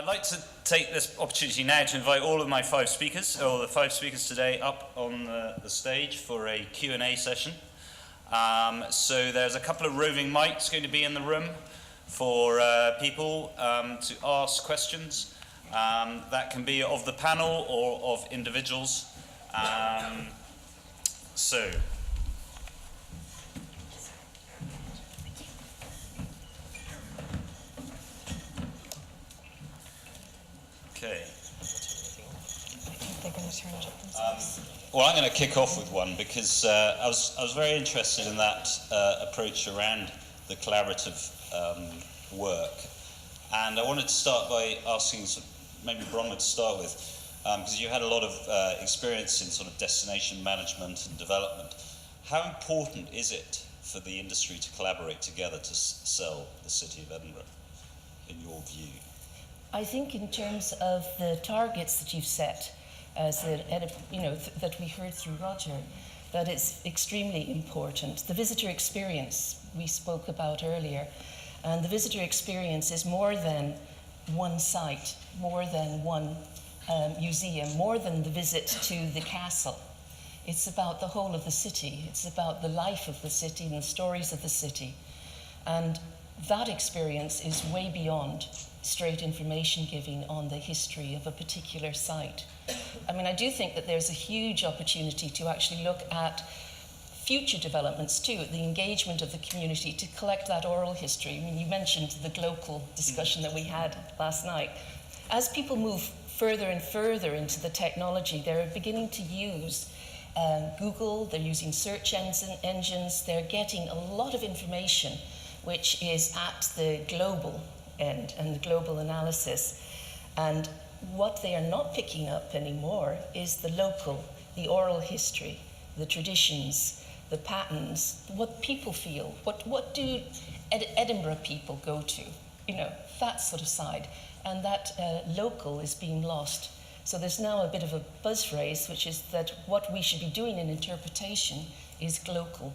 I'd like to take this opportunity now to invite all of my five speakers, or the five speakers today, up on the stage for a Q&A session. So there's a couple of roving mics going to be in the room for people to ask questions. That can be of the panel or of individuals. Okay. They're going to turn it up themselves. Well, I'm going to kick off with one because I was very interested in that approach around the collaborative work, and I wanted to start by asking, maybe Bronwen to start with, because you had a lot of experience in sort of destination management and development. How important is it for the industry to collaborate together to sell the city of Edinburgh, in your view? I think in terms of the targets that you've set, as that we heard through Roger, that it's extremely important. The visitor experience we spoke about earlier, and the visitor experience is more than one site, more than one museum, more than the visit to the castle. It's about the whole of the city. It's about the life of the city and the stories of the city. And that experience is way beyond straight information giving on the history of a particular site. I mean, I do think that there's a huge opportunity to actually look at future developments too, the engagement of the community to collect that oral history. I mean, you mentioned the global discussion that we had last night. As people move further and further into the technology, they're beginning to use Google, they're using search engines, they're getting a lot of information which is at the global end and the global analysis. And what they are not picking up anymore is the local, the oral history, the traditions, the patterns, what people feel, what do Edinburgh people go to, that sort of side. And that local is being lost. So there's now a bit of a buzz phrase, which is that what we should be doing in interpretation is glocal.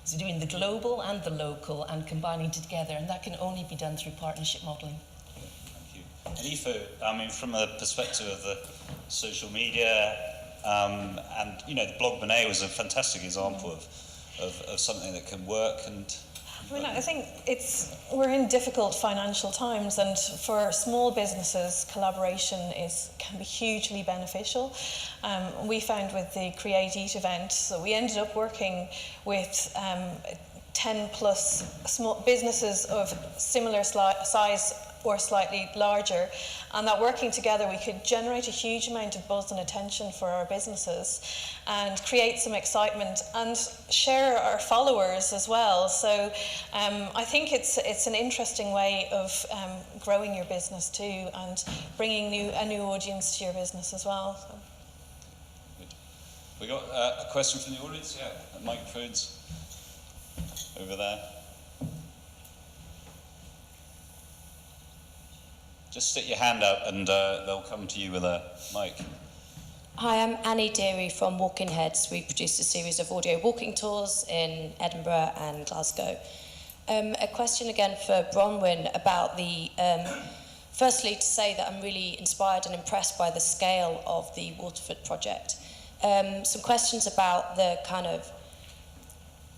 So doing the global and the local and combining together, and that can only be done through partnership modelling. Thank you. And Aoife, I mean, from a perspective of the social media, and the blog Monet was a fantastic example of something that can work. And I think we're in difficult financial times, and for small businesses, collaboration can be hugely beneficial. We found with the Create Eat event, so we ended up working with 10 plus small businesses of similar size or slightly larger, and that working together we could generate a huge amount of buzz and attention for our businesses and create some excitement and share our followers as well. So I think it's an interesting way of growing your business too and bringing a new audience to your business as well. So. Good. We got a question from the audience. Yeah, microphones over there. Just stick your hand up and they'll come to you with a mic. Hi, I'm Annie Deary from Walking Heads. We produced a series of audio walking tours in Edinburgh and Glasgow. A question again for Bronwen about firstly to say that I'm really inspired and impressed by the scale of the Waterford project. Some questions about the kind of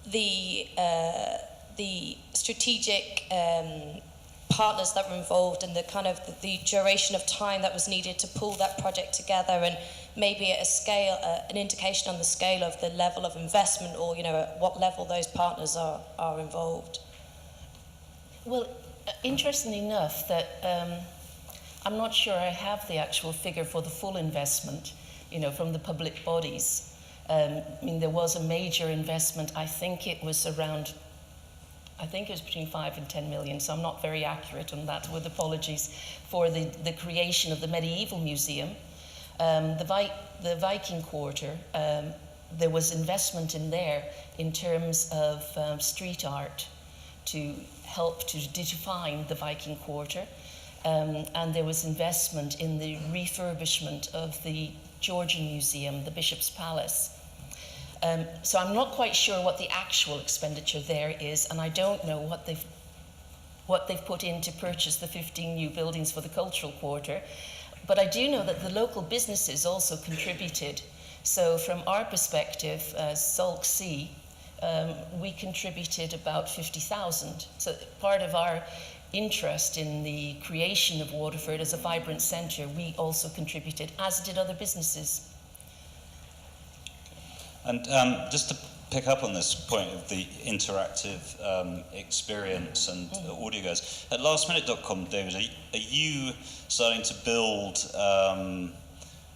the strategic partners that were involved and the kind of the duration of time that was needed to pull that project together, and maybe at a scale, an indication on the scale of the level of investment, or at what level those partners are involved. Well, interestingly enough, that I'm not sure I have the actual figure for the full investment, from the public bodies. I mean, there was a major investment. I think it was between 5 and 10 million, so I'm not very accurate on that, with apologies, for the creation of the Medieval Museum. The Viking Quarter, there was investment in there in terms of street art to help to define the Viking Quarter. And there was investment in the refurbishment of the Georgian Museum, the Bishop's Palace. So I'm not quite sure what the actual expenditure there is, and I don't know what what they've put in to purchase the 15 new buildings for the cultural quarter. But I do know that the local businesses also contributed. So from our perspective, Salk Sea, we contributed about 50,000. So part of our interest in the creation of Waterford as a vibrant centre, we also contributed, as did other businesses. And just to pick up on this point of the interactive experience and audio guys, at lastminute.com, David, are you starting to build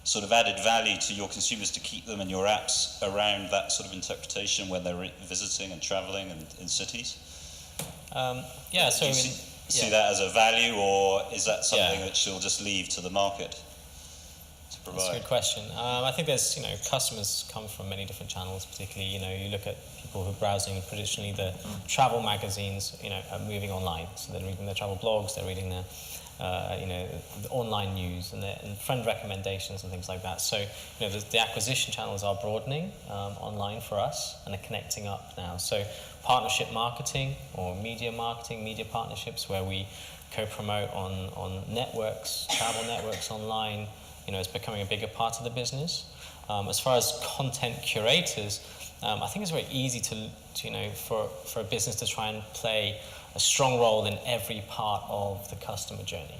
sort of added value to your consumers to keep them in your apps around that sort of interpretation when they're visiting and travelling in cities? Yeah, so do you see that as a value, or is that something that you'll just leave to the market to provide? That's a good question. I think there's, customers come from many different channels, particularly, you look at people who are browsing traditionally the travel magazines, are moving online. So they're reading their travel blogs, they're reading their the online news and friend recommendations and things like that. So, the acquisition channels are broadening online for us and are connecting up now. So, partnership marketing or media marketing, media partnerships where we co-promote on networks, travel networks online, is becoming a bigger part of the business. As far as content curators, I think it's very easy for a business to try and play a strong role in every part of the customer journey.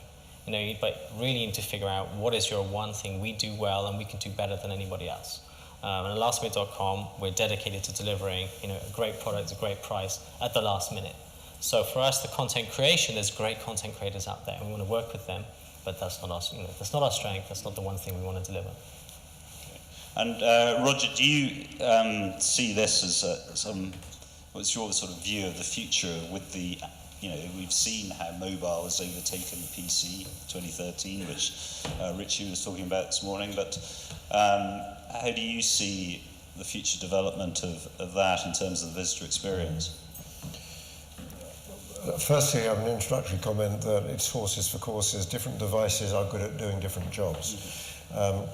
But really need to figure out what is your one thing we do well and we can do better than anybody else. And at lastminute.com, we're dedicated to delivering, a great product at a great price at the last minute. So for us, the content creation, there's great content creators out there, and we want to work with them. But that's not us. That's not our strength. That's not the one thing we want to deliver. And Roger, do you see this as what's your sort of view of the future with the, we've seen how mobile has overtaken the PC 2013, which Ritchie was talking about this morning, but how do you see the future development of that in terms of the visitor experience? Firstly, I have an introductory comment that it's horses for courses. Different devices are good at doing different jobs.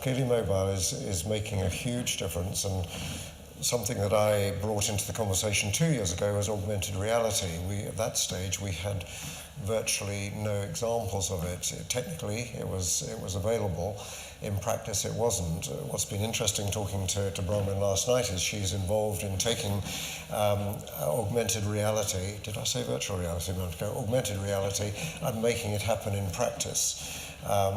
Clearly mobile is making a huge difference, and something that I brought into the conversation 2 years ago was augmented reality. At that stage, we had virtually no examples of it. Technically, it was available. In practice, it wasn't. What's been interesting talking to Bronwen last night is she's involved in taking augmented reality, did I say virtual reality a minute ago? Augmented reality, and making it happen in practice.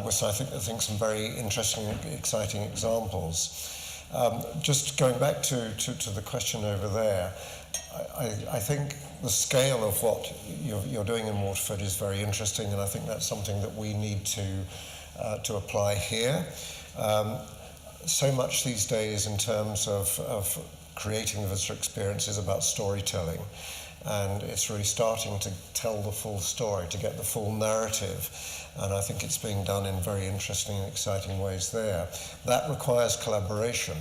Which I think some very interesting, exciting examples. Just going back to the question over there, I think the scale of what you're doing in Waterford is very interesting, and I think that's something that we need to apply here. So much these days in terms of creating the visitor experience is about storytelling, and it's really starting to tell the full story, to get the full narrative. And I think it's being done in very interesting and exciting ways there. That requires collaboration,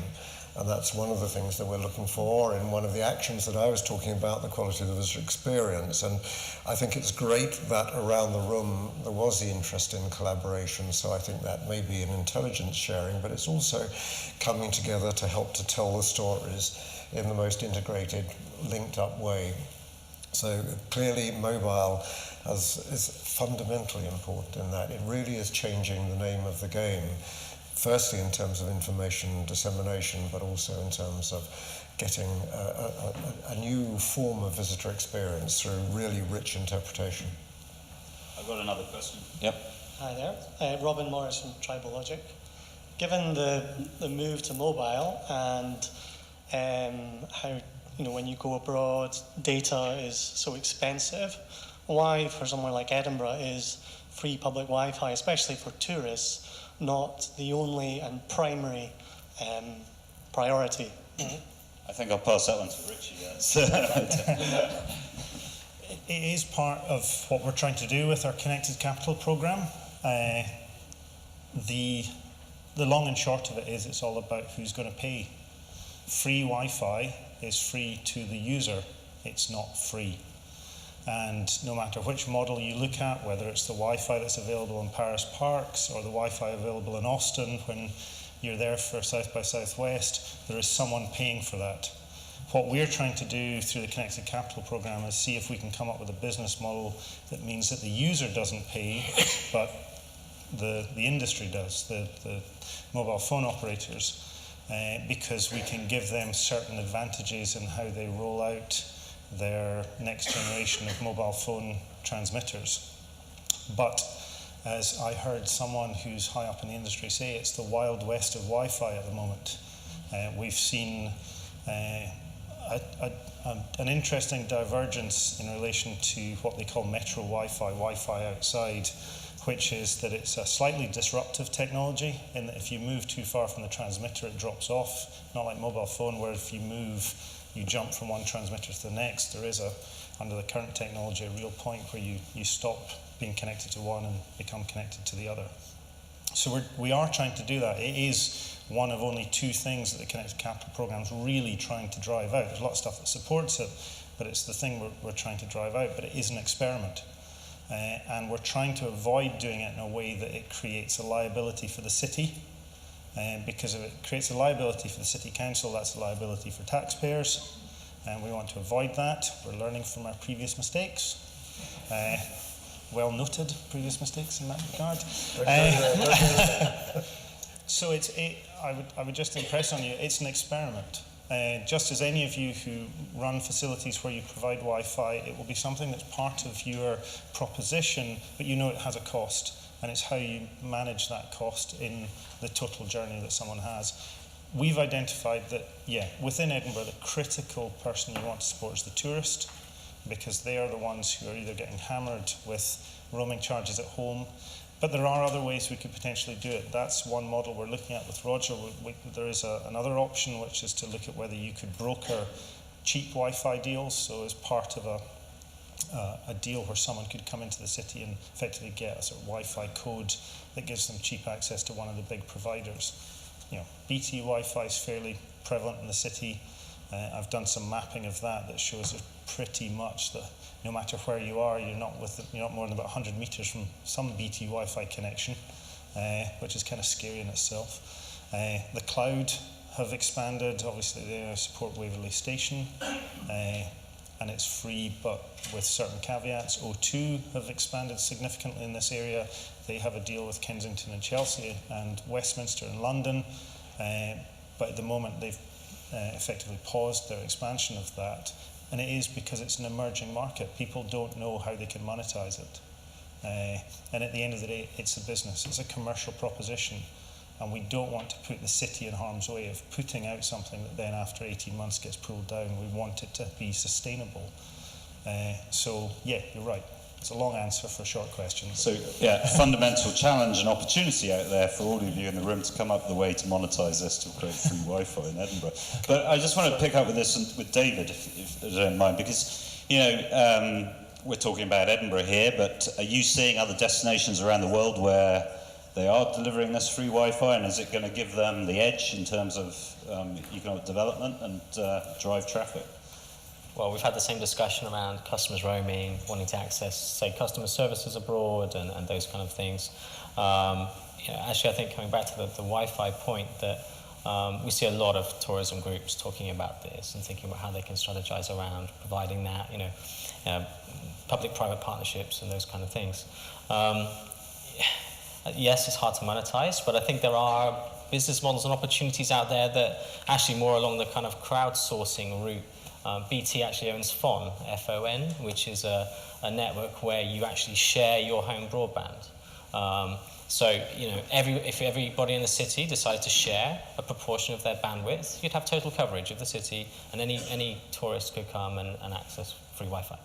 and that's one of the things that we're looking for in one of the actions that I was talking about, the quality of the visitor experience. And I think it's great that around the room there was the interest in collaboration, so I think that may be an intelligence sharing, but it's also coming together to help to tell the stories in the most integrated, linked up way. So clearly mobile is fundamentally important in that. It really is changing the name of the game. Firstly in terms of information dissemination, but also in terms of getting a new form of visitor experience through really rich interpretation. I've got another question. Yep. Hi there, Robin Morris from Tribal Logic. Given the move to mobile and how when you go abroad, data is so expensive, why, for somewhere like Edinburgh, is free public Wi-Fi, especially for tourists, not the only and primary priority? I think I'll pass that one to Ritchie. Yes. It is part of what we're trying to do with our Connected Capital programme. The long and short of it is it's all about who's going to pay. Free Wi-Fi is free to the user, it's not free. And no matter which model you look at, whether it's the Wi-Fi that's available in Paris Parks or the Wi-Fi available in Austin when you're there for South by Southwest, there is someone paying for that. What we're trying to do through the Connected Capital programme is see if we can come up with a business model that means that the user doesn't pay, but the industry does, the mobile phone operators, because we can give them certain advantages in how they roll out their next generation of mobile phone transmitters. But as I heard someone who's high up in the industry say, it's the wild west of Wi-Fi at the moment. We've seen an interesting divergence in relation to what they call metro Wi-Fi, Wi-Fi outside, which is that it's a slightly disruptive technology in that if you move too far from the transmitter, it drops off. Not like mobile phone, where if you move, you jump from one transmitter to the next. There is, under the current technology, a real point where you stop being connected to one and become connected to the other. So we are trying to do that. It is one of only 2 things that the Connected Capital programme is really trying to drive out. There's a lot of stuff that supports it, but it's the thing we're trying to drive out. But it is an experiment. And we're trying to avoid doing it in a way that it creates a liability for the city. Because if it creates a liability for the city council, that's a liability for taxpayers. And we want to avoid that. We're learning from our previous mistakes. Well noted previous mistakes in that regard. So I would just impress on you, it's an experiment. Just as any of you who run facilities where you provide Wi-Fi, it will be something that's part of your proposition, but you know it has a cost, and it's how you manage that cost in the total journey that someone has. We've identified that, within Edinburgh, the critical person you want to support is the tourist, because they are the ones who are either getting hammered with roaming charges at home. But there are other ways we could potentially do it. That's one model we're looking at with Roger. There is another option, which is to look at whether you could broker cheap Wi-Fi deals. So as part of a deal where someone could come into the city and effectively get a sort of Wi-Fi code that gives them cheap access to one of the big providers. BT Wi-Fi is fairly prevalent in the city. I've done some mapping of that shows it pretty much that no matter where you are, you're not more than about 100 metres from some BT Wi-Fi connection, which is kind of scary in itself. The cloud have expanded. Obviously, they support Waverley Station, and it's free, but with certain caveats. O2 have expanded significantly in this area. They have a deal with Kensington and Chelsea and Westminster and London, but at the moment they've effectively paused their expansion of that. And it is because it's an emerging market. People don't know how they can monetize it. And at the end of the day, it's a business. It's a commercial proposition. And we don't want to put the city in harm's way of putting out something that then after 18 months gets pulled down. We want it to be sustainable. So, you're right. It's a long answer for a short question. So, fundamental challenge and opportunity out there for all of you in the room to come up with a way to monetize this to create free Wi-Fi in Edinburgh. But I just want to pick up with this with David, if you don't mind, because, we're talking about Edinburgh here, but are you seeing other destinations around the world where they are delivering this free Wi-Fi, and is it going to give them the edge in terms of economic development and drive traffic? Well, we've had the same discussion around customers roaming, wanting to access, say, customer services abroad and those kind of things. Actually, I think coming back to the Wi-Fi point, that we see a lot of tourism groups talking about this and thinking about how they can strategize around providing that, public-private partnerships and those kind of things. Yes, it's hard to monetize, but I think there are business models and opportunities out there that actually more along the kind of crowdsourcing route. BT actually owns FON, F-O-N, which is a network where you actually share your home broadband. So, if everybody in the city decided to share a proportion of their bandwidth, you'd have total coverage of the city, and any tourist could come and access free Wi-Fi.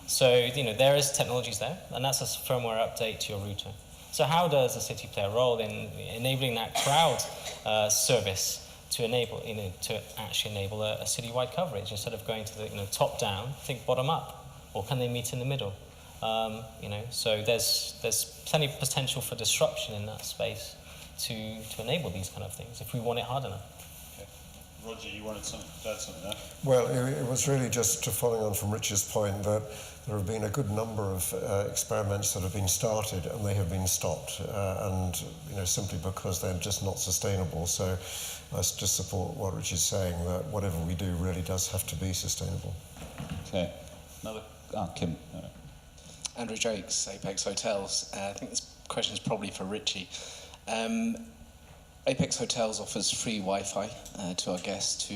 So, there is technologies there, and that's a firmware update to your router. So how does the city play a role in enabling that crowd service to enable, to actually enable a city-wide coverage instead of going to the, top down, think bottom up, or can they meet in the middle? So there's plenty of potential for disruption in that space to enable these kind of things if we want it hard enough. Okay. Roger, you wanted to add something there? Well, it was really just to following on from Rich's point that there have been a good number of experiments that have been started and they have been stopped, and simply because they're just not sustainable. So I just support what Rich is saying, that whatever we do really does have to be sustainable. Okay. Another. Kim. Andrew Jakes, Apex Hotels. I think this question is probably for Ritchie. Apex Hotels offers free Wi-Fi to our guests to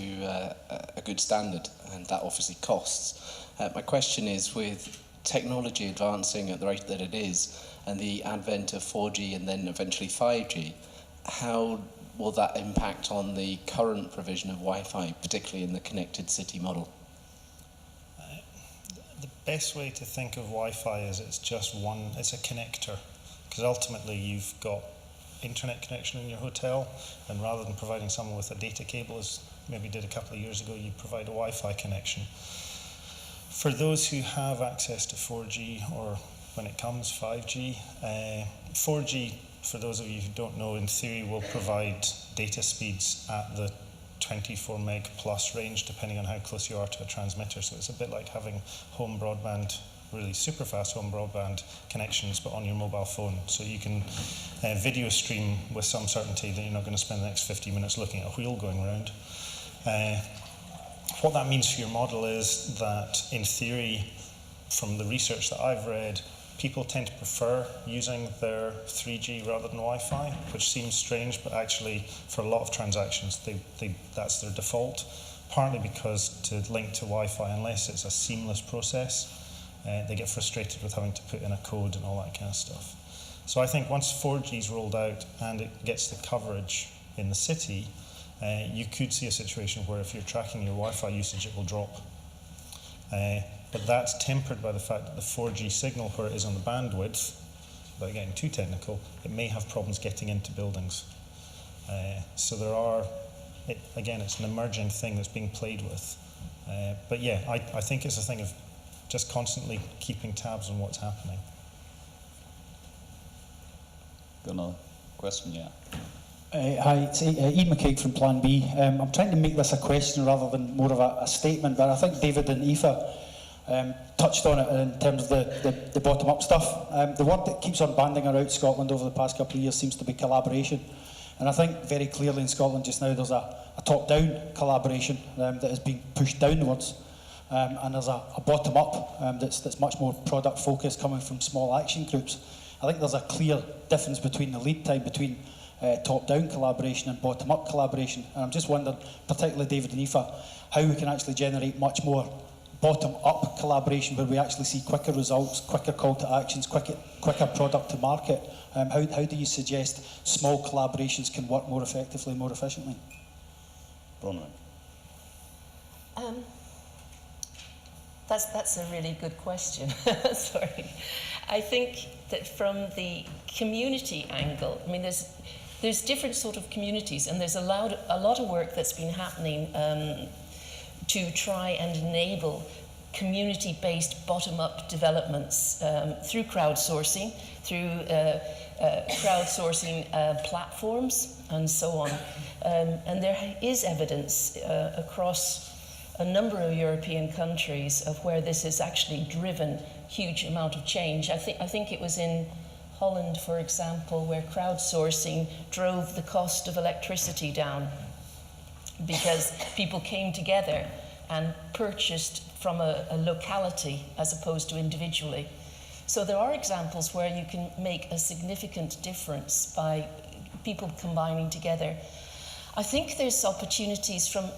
a good standard, and that obviously costs. My question is, with technology advancing at the rate that it is, and the advent of 4G and then eventually 5G, how will that impact on the current provision of Wi-Fi, particularly in the connected city model? The best way to think of Wi-Fi is it's a connector, because ultimately you've got internet connection in your hotel, and rather than providing someone with a data cable, as maybe did a couple of years ago, you provide a Wi-Fi connection. For those who have access to 4G, or when it comes 5G, 4G, for those of you who don't know, in theory will provide data speeds at the 24 meg plus range, depending on how close you are to a transmitter. So it's a bit like having home broadband, really super fast home broadband connections, but on your mobile phone. So you can video stream with some certainty that you're not going to spend the next 50 minutes looking at a wheel going around. What that means for your model is that, in theory, from the research that I've read, people tend to prefer using their 3G rather than Wi-Fi, which seems strange, but actually for a lot of transactions, that's their default, partly because to link to Wi-Fi, unless it's a seamless process, they get frustrated with having to put in a code and all that kind of stuff. So I think once 4G is rolled out and it gets the coverage in the city, you could see a situation where if you're tracking your Wi-Fi usage, it will drop. But that's tempered by the fact that the 4G signal, where it is on the bandwidth, without getting too technical, it may have problems getting into buildings. So there are, again, it's an emerging thing that's being played with. But yeah, I think it's a thing of just constantly keeping tabs on what's happening. Got another question? Yeah. Hi, it's Ian McCaig from Plan B. I'm trying to make this a question rather than more of a statement, but I think David and Aoife touched on it in terms of the bottom-up stuff. The word that keeps on banding around Scotland over the past couple of years seems to be collaboration. And I think very clearly in Scotland just now there's a top-down collaboration that is being pushed downwards. And there's a bottom-up that's much more product-focused, coming from small action groups. I think there's a clear difference between the lead time between top-down collaboration and bottom-up collaboration. And I'm just wondering, particularly David and Aoife, how we can actually generate much more bottom-up collaboration where we actually see quicker results, quicker call to actions, quicker product to market. How do you suggest small collaborations can work more effectively, more efficiently? Bronwen. That's a really good question. Sorry. I think that from the community angle, I mean, there's different sort of communities, and there's a lot of work that's been happening to try and enable community-based bottom-up developments through crowdsourcing, platforms, and so on. And there is evidence across a number of European countries of where this has actually driven huge amount of change. I think it was in Holland, for example, where crowdsourcing drove the cost of electricity down because people came together and purchased from a locality as opposed to individually. So there are examples where you can make a significant difference by people combining together. I think there's opportunities from,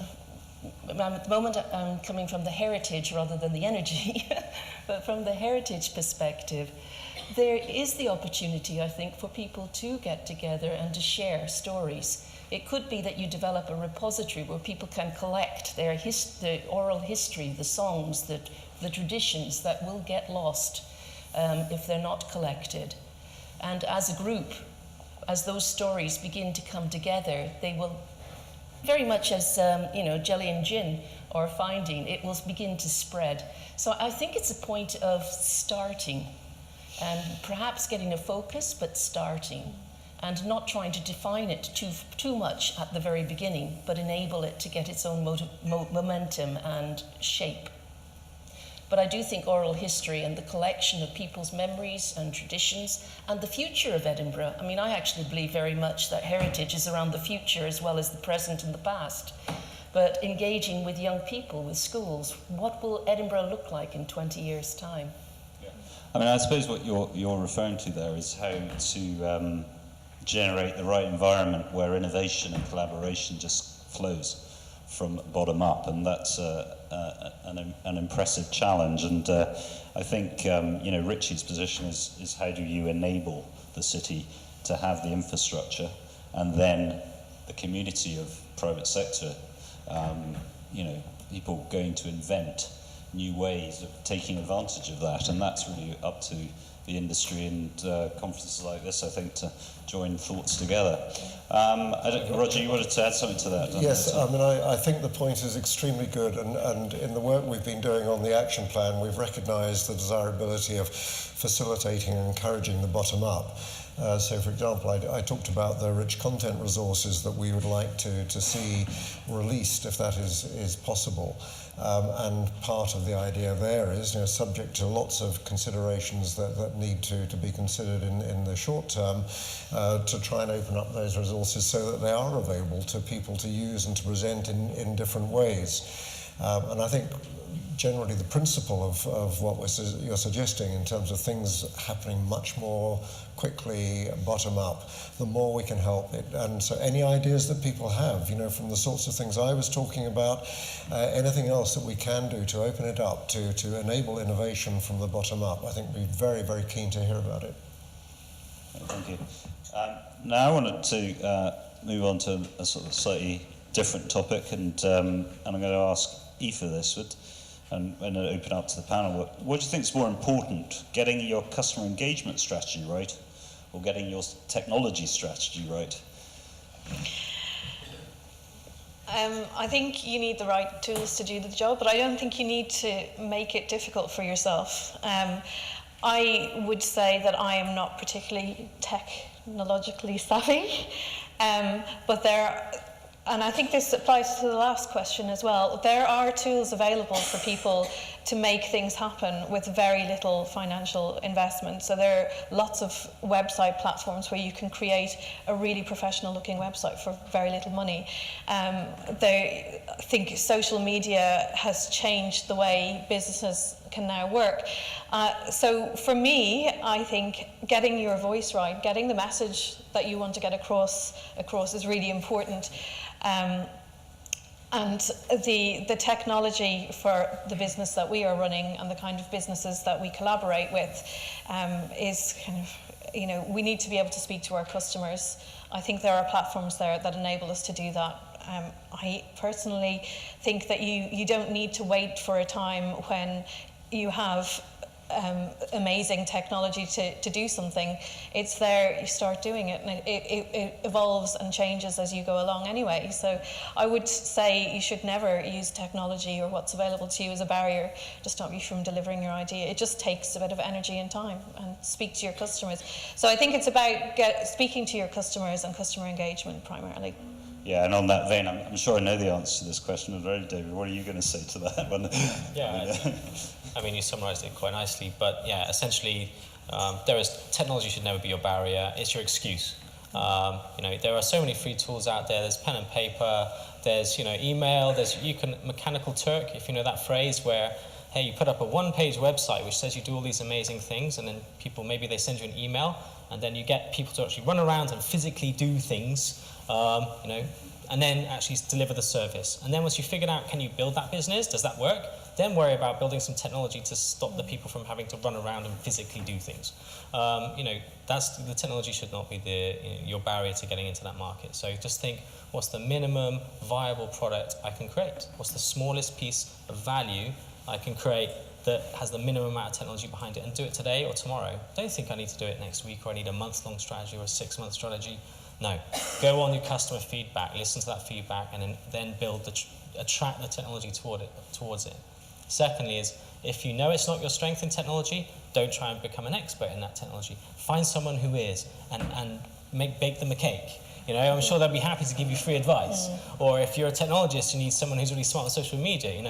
at the moment I'm coming from the heritage rather than the energy, but from the heritage perspective, there is the opportunity, I think, for people to get together and to share stories. It could be that you develop a repository where people can collect their the oral history, the songs, the traditions that will get lost if they're not collected. And as a group, as those stories begin to come together, they will, very much as jelly and gin are finding, it will begin to spread. So I think it's a point of starting and perhaps getting a focus, but starting. and not trying to define it too much at the very beginning, but enable it to get its own momentum and shape. But I do think oral history and the collection of people's memories and traditions and the future of Edinburgh, I mean, I actually believe very much that heritage is around the future as well as the present and the past. But engaging with young people, with schools, what will Edinburgh look like in 20 years' time? Yeah. I mean, I suppose what you're referring to there is how to generate the right environment where innovation and collaboration just flows from bottom up, and that's an impressive challenge. And I think Ritchie's position is how do you enable the city to have the infrastructure, and then the community of private sector, people going to invent new ways of taking advantage of that, and that's really up to the industry and conferences like this, I think, to join thoughts together. Roger, you wanted to add something to that? Yes, I mean, I think the point is extremely good, and in the work we've been doing on the action plan, we've recognised the desirability of facilitating and encouraging the bottom up. So, for example, I talked about the rich content resources that we would like to see released, if that is possible. And part of the idea there is, subject to lots of considerations that need to be considered in the short term, to try and open up those resources so that they are available to people to use and to present in different ways. And I think generally the principle of what you're suggesting in terms of things happening much more quickly bottom up, the more we can help it. And so any ideas that people have, from the sorts of things I was talking about, anything else that we can do to open it up, to enable innovation from the bottom up, I think we'd be very, very keen to hear about it. Thank you. Now I wanted to move on to a sort of slightly different topic, and I'm going to ask Aoife this, and open up to the panel. What do you think is more important, getting your customer engagement strategy right, or getting your technology strategy right? I think you need the right tools to do the job, but I don't think you need to make it difficult for yourself. I would say that I am not particularly technologically savvy, and I think this applies to the last question as well. There are tools available for people to make things happen with very little financial investment. So there are lots of website platforms where you can create a really professional looking website for very little money. I think social media has changed the way businesses can now work. So for me, I think getting your voice right, getting the message that you want to get across is really important. And the technology for the business that we are running and the kind of businesses that we collaborate with is kind of, we need to be able to speak to our customers. I think there are platforms there that enable us to do that. I personally think that you don't need to wait for a time when you have amazing technology to do something. It's there, you start doing it, and it evolves and changes as you go along anyway. So I would say you should never use technology or what's available to you as a barrier to stop you from delivering your idea. It just takes a bit of energy and time, and speak to your customers. So I think it's about speaking to your customers and customer engagement primarily. Yeah, and on that vein, I'm sure I know the answer to this question already, David. What are you going to say to that one? Yeah, I mean, you summarised it quite nicely, but yeah, essentially, technology should never be your barrier. It's your excuse. There are so many free tools out there. There's pen and paper. There's email. You can Mechanical Turk, if you know that phrase, where hey, you put up a one-page website which says you do all these amazing things, and then people maybe they send you an email, and then you get people to actually run around and physically do things. And then actually deliver the service. And then once you've figured out, can you build that business? Does that work? Then worry about building some technology to stop the people from having to run around and physically do things. The technology should not be your barrier to getting into that market. So just think, what's the minimum viable product I can create? What's the smallest piece of value I can create that has the minimum amount of technology behind it, and do it today or tomorrow? Don't think I need to do it next week, or I need a month-long strategy or a 6-month strategy. No, go on your customer feedback, listen to that feedback, and then attract the technology towards it. Secondly is, if you know it's not your strength in technology, don't try and become an expert in that technology. Find someone who is, and bake them a cake. You know, I'm sure they'll be happy to give you free advice. Or if you're a technologist, you need someone who's really smart on social media. You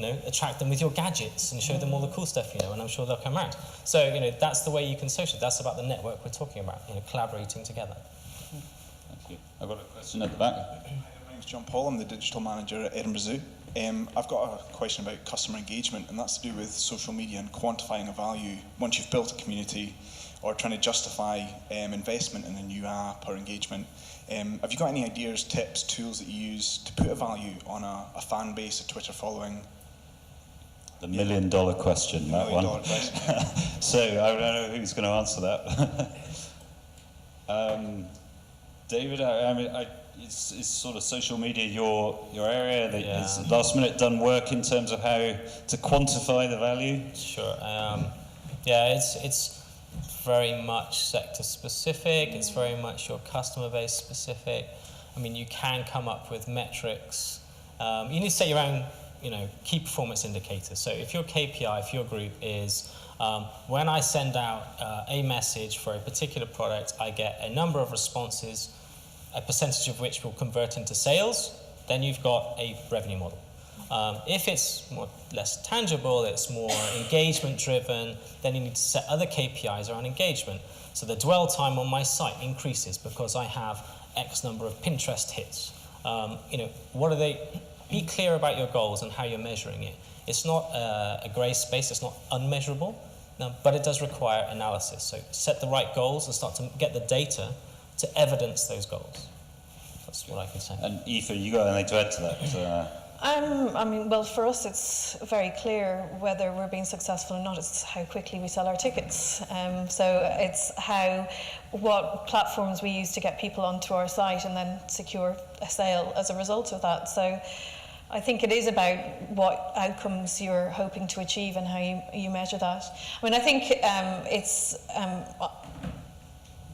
know, attract them with your gadgets and show them all the cool stuff. You know, and I'm sure they'll come around. So you know, that's the way you can social. That's about the network we're talking about. You know, collaborating together. Thank you. I've got a question at the back. My name's John Paul. I'm the digital manager at Edinburgh Zoo. I've got a question about customer engagement, and that's to do with social media and quantifying a value once you've built a community, or trying to justify investment in a new app or engagement. Have you got any ideas, tips, tools that you use to put a value on a fan base, a Twitter following? The $1 million question, that one. Question. So I don't know who's going to answer that. David, I mean, it's sort of social media your area that is last minute done work in terms of how to quantify the value? Sure. Yeah, it's very much sector specific. It's very much your customer base specific. I mean, you can come up with metrics. You need to set your own, you know, key performance indicators. So if your KPI, if your group is when I send out a message for a particular product, I get a number of responses, a percentage of which will convert into sales, then you've got a revenue model. If it's less tangible, it's more engagement driven, then you need to set other KPIs around engagement. So the dwell time on my site increases because I have X number of Pinterest hits. You know, what are they? Be clear about your goals and how you're measuring it. It's not a grey space, it's not unmeasurable, no, but it does require analysis. So set the right goals and start to get the data to evidence those goals. That's what I can say. And Aoife, you got anything to add to that? I mean, well, for us, it's very clear whether we're being successful or not. It's how quickly we sell our tickets. So it's what platforms we use to get people onto our site and then secure a sale as a result of that. So I think it is about what outcomes you're hoping to achieve and how you measure that. I mean, I think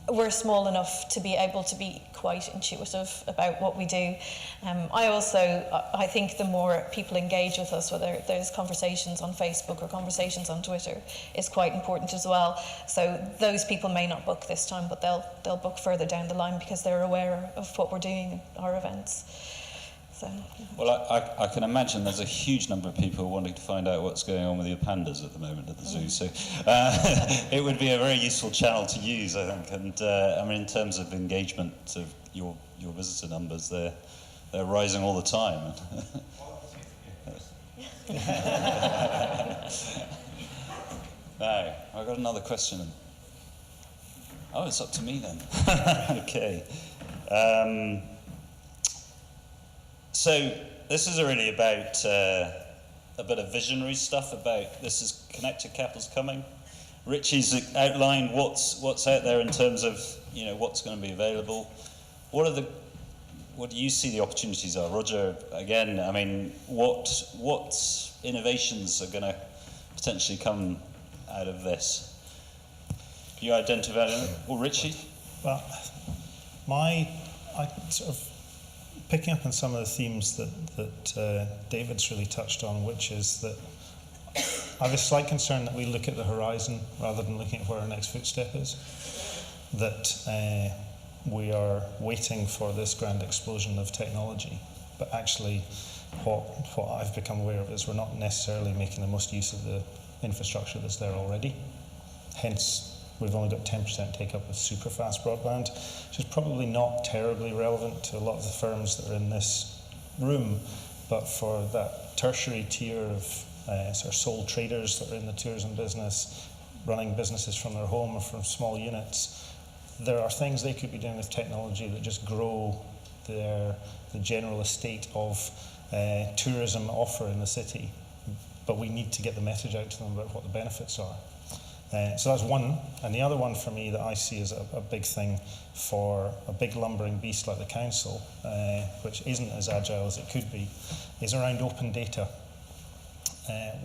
we're small enough to be able to be quite intuitive about what we do. I think the more people engage with us, whether there's conversations on Facebook or conversations on Twitter, is quite important as well. So those people may not book this time, but they'll book further down the line because they're aware of what we're doing at our events. So, well, I can imagine there's a huge number of people wanting to find out what's going on with your pandas at the moment at the zoo. So it would be a very useful channel to use, I think. And I mean, in terms of engagement of your visitor numbers, they're rising all the time. Now, I've got another question. Oh, it's up to me then. Okay. So this is really about a bit of visionary stuff about this is connected capital's coming. Ritchie's outlined what's out there in terms of, you know, what's going to be available. What do you see the opportunities are? Roger, again, I mean, what innovations are going to potentially come out of this? Can you identify anything? Well, Ritchie? Well, I sort of picking up on some of the themes that David's really touched on, which is that I have a slight concern that we look at the horizon rather than looking at where our next footstep is. That we are waiting for this grand explosion of technology, but actually what I've become aware of is we're not necessarily making the most use of the infrastructure that's there already. Hence, we've only got 10% take-up of super fast broadband, which is probably not terribly relevant to a lot of the firms that are in this room, but for that tertiary tier of sort of sole traders that are in the tourism business, running businesses from their home or from small units, there are things they could be doing with technology that just grow the general estate of tourism offer in the city, but we need to get the message out to them about what the benefits are. So that's one, and the other one for me that I see as a big thing for a big lumbering beast like the council, which isn't as agile as it could be, is around open data.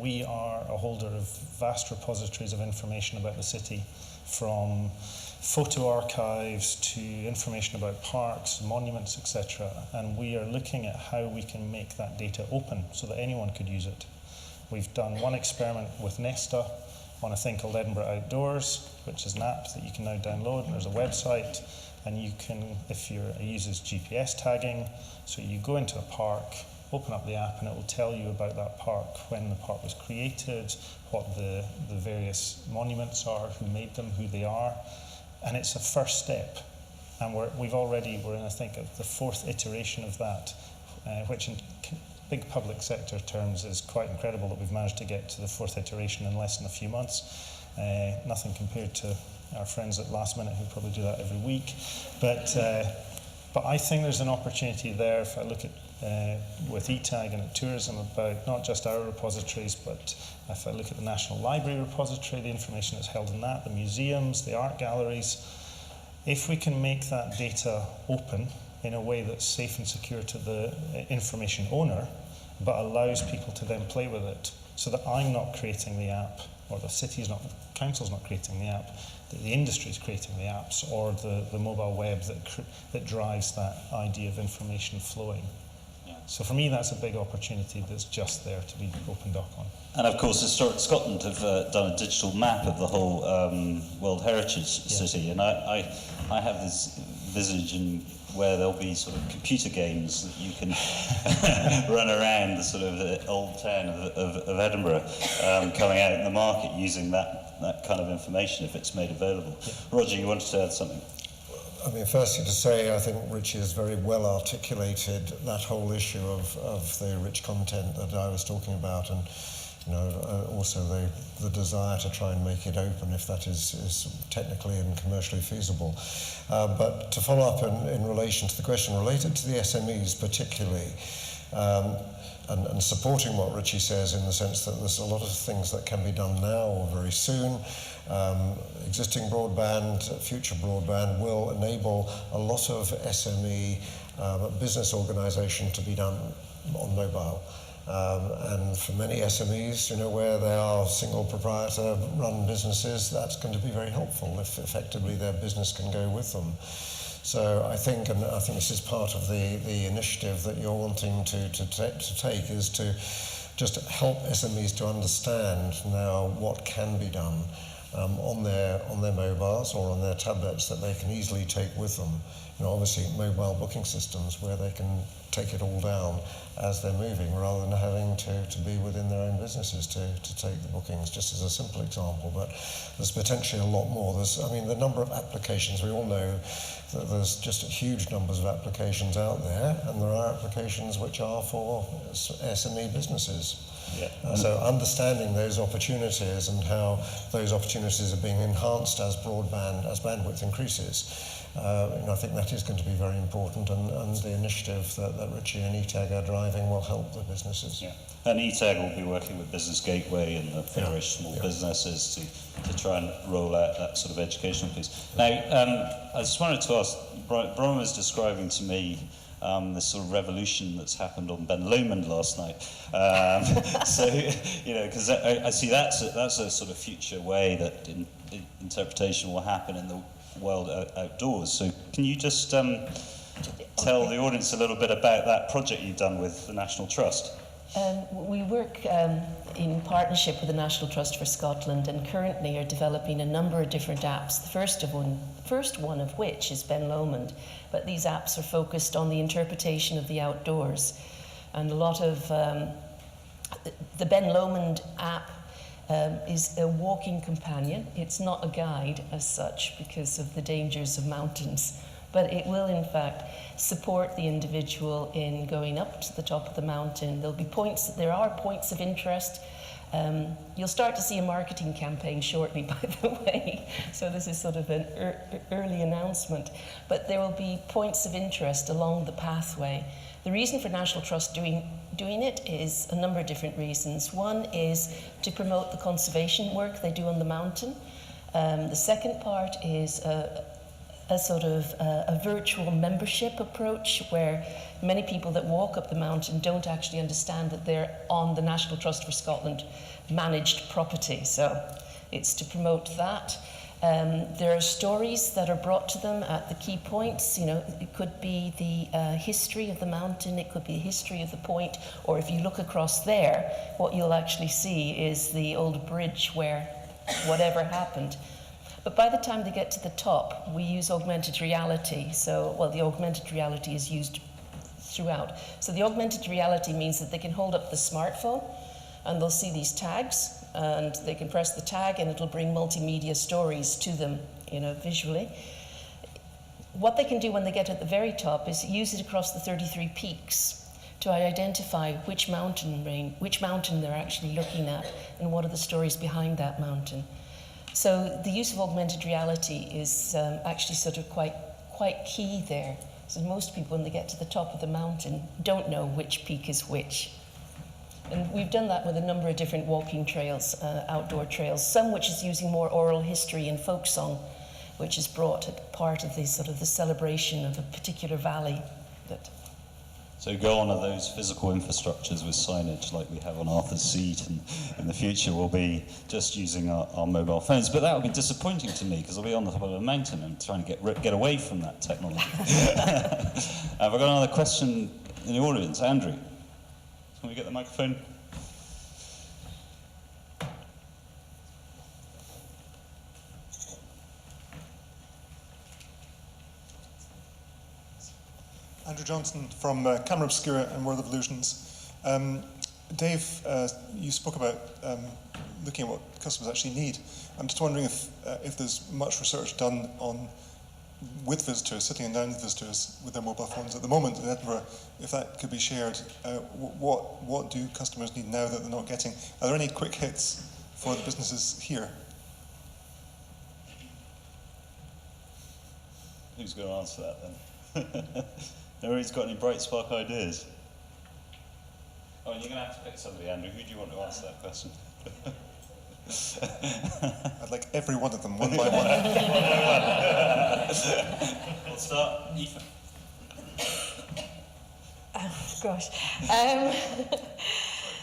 We are a holder of vast repositories of information about the city, from photo archives to information about parks, monuments, etc. And we are looking at how we can make that data open so that anyone could use it. We've done one experiment with Nesta on a thing called Edinburgh Outdoors, which is an app that you can now download, and there's a website. and you can, if it uses GPS tagging, so you go into a park, open up the app, and it will tell you about that park, when the park was created, what the various monuments are, who made them, who they are, and it's a first step. And we're in, I think, the fourth iteration of that, which in big public sector terms is quite incredible that we've managed to get to the fourth iteration in less than a few months. Nothing compared to our friends at Last Minute who probably do that every week. But I think there's an opportunity there, if I look at with eTag and at tourism, about not just our repositories, but if I look at the National Library repository, the information that's held in that, the museums, the art galleries. If we can make that data open in a way that's safe and secure to the information owner, but allows people to then play with it, so that I'm not creating the app, or the council's not creating the app, that the industry is creating the apps, or the mobile web that drives that idea of information flowing. So for me, that's a big opportunity that's just there to be opened up on. And of course, Historic Scotland have done a digital map of the whole World Heritage City, and I have this vision where there'll be sort of computer games that you can run around the sort of the old town of Edinburgh, coming out in the market using that kind of information if it's made available. Yeah. Roger, you wanted to add something? I mean, firstly to say, I think Ritchie has very well articulated that whole issue of the rich content that I was talking about, and also the desire to try and make it open if that is technically and commercially feasible. But to follow up in relation to the question related to the SMEs particularly, and supporting what Ritchie says in the sense that there's a lot of things that can be done now or very soon. Existing broadband, future broadband will enable a lot of SME business organisation to be done on mobile. And for many SMEs, where they are single proprietor run businesses, that's going to be very helpful if effectively their business can go with them. So I think this is part of the initiative that you're wanting to take, is to just help SMEs to understand now what can be done on their mobiles or on their tablets that they can easily take with them. Obviously mobile booking systems where they can take it all down as they're moving, rather than having to be within their own businesses to take the bookings, just as a simple example. But there's potentially a lot more. The number of applications, we all know that there's just huge numbers of applications out there, and there are applications which are for SME businesses. Yeah. So understanding those opportunities and how those opportunities are being enhanced as bandwidth increases, I think that is going to be very important, and the initiative that Ritchie and eTag are driving will help the businesses. Yeah. And eTag will be working with Business Gateway and the Federation of Small Businesses to try and roll out that sort of educational piece. Now, I just wanted to ask, Bronwen was describing to me this sort of revolution that's happened on Ben Lomond last night. Because I see that's a sort of future way that interpretation will happen in the world outdoors. So can you just tell the audience a little bit about that project you've done with the National Trust? We work in partnership with the National Trust for Scotland, and currently are developing a number of different apps. The first one of which is Ben Lomond, but these apps are focused on the interpretation of the outdoors. And a lot of the Ben Lomond app is a walking companion. It's not a guide as such because of the dangers of mountains, but it will in fact support the individual in going up to the top of the mountain. There are points of interest. You'll start to see a marketing campaign shortly, by the way, so this is sort of an early announcement, but there will be points of interest along the pathway. The reason for National Trust doing it is a number of different reasons. One is to promote the conservation work they do on the mountain. The second part is a sort of a virtual membership approach, where many people that walk up the mountain don't actually understand that they're on the National Trust for Scotland managed property. So it's to promote that. There are stories that are brought to them at the key points. It could be the history of the mountain, it could be the history of the point, or if you look across there, what you'll actually see is the old bridge where whatever happened. But by the time they get to the top, we use augmented reality. So, well, the augmented reality is used throughout. So the augmented reality means that they can hold up the smartphone and they'll see these tags, and they can press the tag and it'll bring multimedia stories to them, visually. What they can do when they get at the very top is use it across the 33 peaks to identify which mountain they're actually looking at and what are the stories behind that mountain. So the use of augmented reality is actually sort of quite key there. So most people, when they get to the top of the mountain, don't know which peak is which. And we've done that with a number of different walking trails, outdoor trails, some which is using more oral history and folk song, which is brought part of the sort of the celebration of a particular valley. So go on to those physical infrastructures with signage like we have on Arthur's Seat, and in the future we'll be just using our mobile phones. But that will be disappointing to me because I'll be on the top of a mountain and trying to get away from that technology. Have I got another question in the audience? Andrew, can we get the microphone? Andrew Johnson from Camera Obscura and World of Illusions. Dave, you spoke about looking at what customers actually need. I'm just wondering if there's much research done with visitors, sitting down with visitors with their mobile phones at the moment in Edinburgh, if that could be shared. What do customers need now that they're not getting? Are there any quick hits for the businesses here? Who's going to answer that then? Nobody's got any bright spark ideas? Oh, you're going to have to pick somebody, Andrew. Who do you want to answer that question? I'd like every one of them, one by one. We'll start. Aoife. Oh, gosh.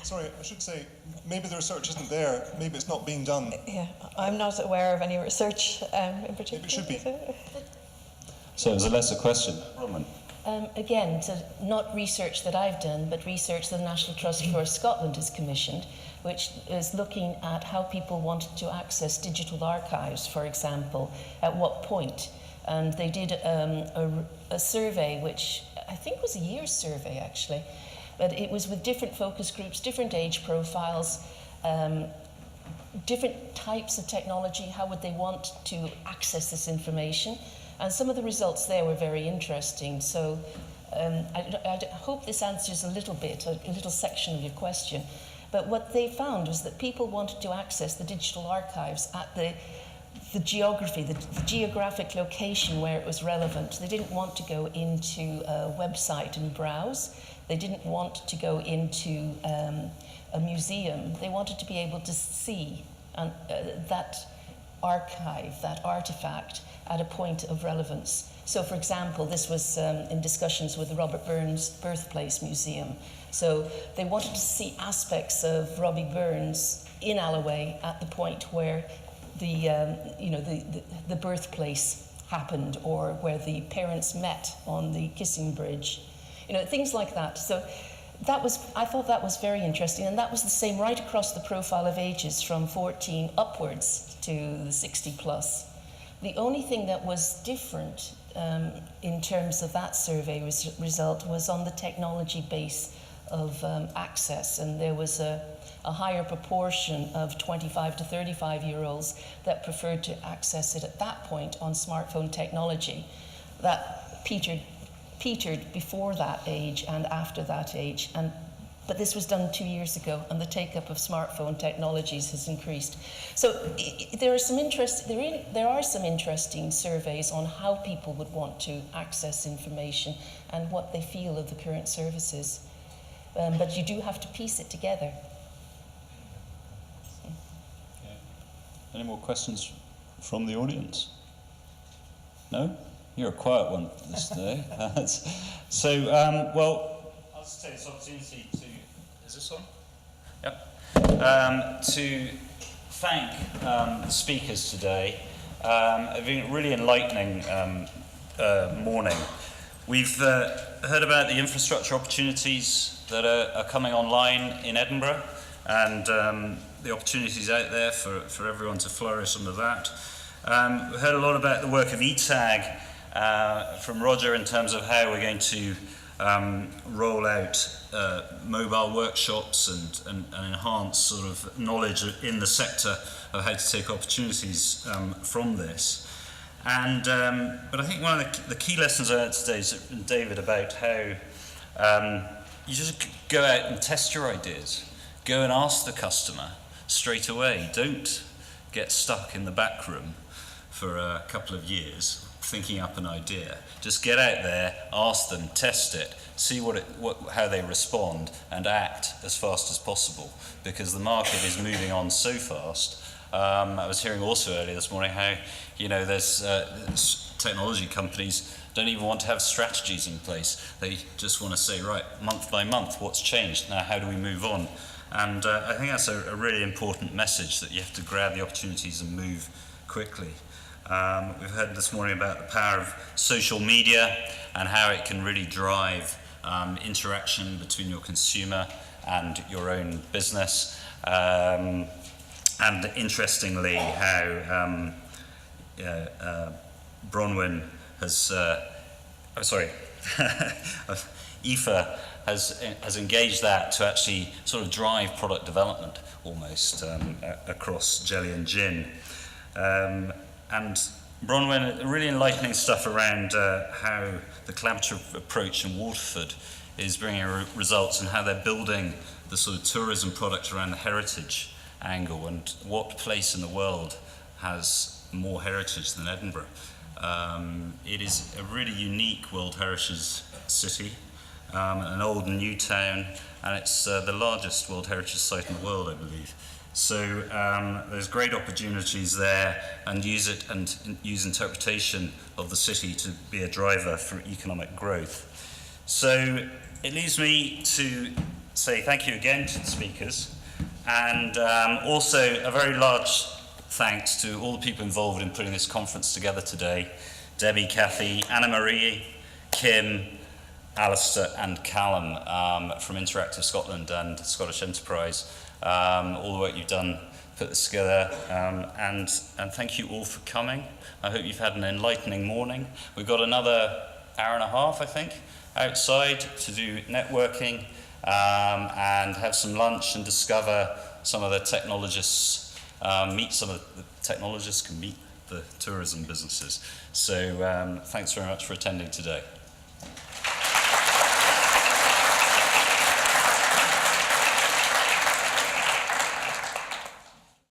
Sorry, I should say, maybe the research isn't there. Maybe it's not being done. Yeah, I'm not aware of any research in particular. Maybe it should be. So it was a lesser question. Roman. Again, so not research that I've done, but research that the National Trust for Scotland has commissioned, which is looking at how people wanted to access digital archives, for example, at what point. And they did a survey, which I think was a year's survey, actually, but it was with different focus groups, different age profiles, different types of technology, how would they want to access this information. And some of the results there were very interesting. So I hope this answers a little section of your question. But what they found was that people wanted to access the digital archives at the geography, the geographic location where it was relevant. They didn't want to go into a website and browse. They didn't want to go into a museum. They wanted to be able to see that archive, that artifact, at a point of relevance. So, for example, this was in discussions with the Robert Burns Birthplace Museum. So they wanted to see aspects of Robbie Burns in Alloway at the point where the birthplace happened, or where the parents met on the kissing bridge. Things like that. So I thought that was very interesting, and that was the same right across the profile of ages from 14 upwards to the 60 plus. The only thing that was different in terms of that survey result was on the technology base of access, and there was a higher proportion of 25 to 35-year-olds that preferred to access it at that point on smartphone technology. That petered before that age and after that age, but this was done 2 years ago, and the take-up of smartphone technologies has increased. So there are some interesting surveys on how people would want to access information and what they feel of the current services. But you do have to piece it together. Okay. Any more questions from the audience? No? You're a quiet one this day. So, well, I'll just take this opportunity to... Is this on? Yep. To thank the speakers today. It's been a really enlightening morning. We've heard about the infrastructure opportunities that are coming online in Edinburgh, and the opportunities out there for everyone to flourish under that. We heard a lot about the work of eTag from Roger in terms of how we're going to roll out mobile workshops and enhance sort of knowledge in the sector of how to take opportunities from this. And but I think one of the key lessons I learned today is from David about how you just go out and test your ideas. Go and ask the customer straight away. Don't get stuck in the back room for a couple of years thinking up an idea. Just get out there, ask them, test it, see how they respond, and act as fast as possible, because the market is moving on so fast. I was hearing also earlier this morning how, you know, there's technology companies don't even want to have strategies in place. They just want to say, right, month by month, what's changed? Now, how do we move on? And I think that's a really important message, that you have to grab the opportunities and move quickly. We've heard this morning about the power of social media and how it can really drive interaction between your consumer and your own business. And interestingly, how Bronwen has, Aoife has engaged that to actually sort of drive product development almost across jelly and gin. And Bronwen, really enlightening stuff around how the collaborative approach in Waterford is bringing results, and how they're building the sort of tourism product around the heritage angle, and what place in the world has more heritage than Edinburgh. It is a really unique World Heritage city, an old and new town, and it's the largest World Heritage site in the world, I believe. So there's great opportunities there, and use interpretation of the city to be a driver for economic growth. So it leaves me to say thank you again to the speakers, and also a very large thanks to all the people involved in putting this conference together today: Debbie, Kathy, Anna-Marie, Kim, Alistair and Callum from Interactive Scotland and Scottish Enterprise. All the work you've done put this together, and thank you all for coming. I hope you've had an enlightening morning. We've got another hour and a half, I think, outside to do networking and have some lunch and discover some of the technologists, meet some of the technologists, can meet the tourism businesses. So thanks very much for attending today.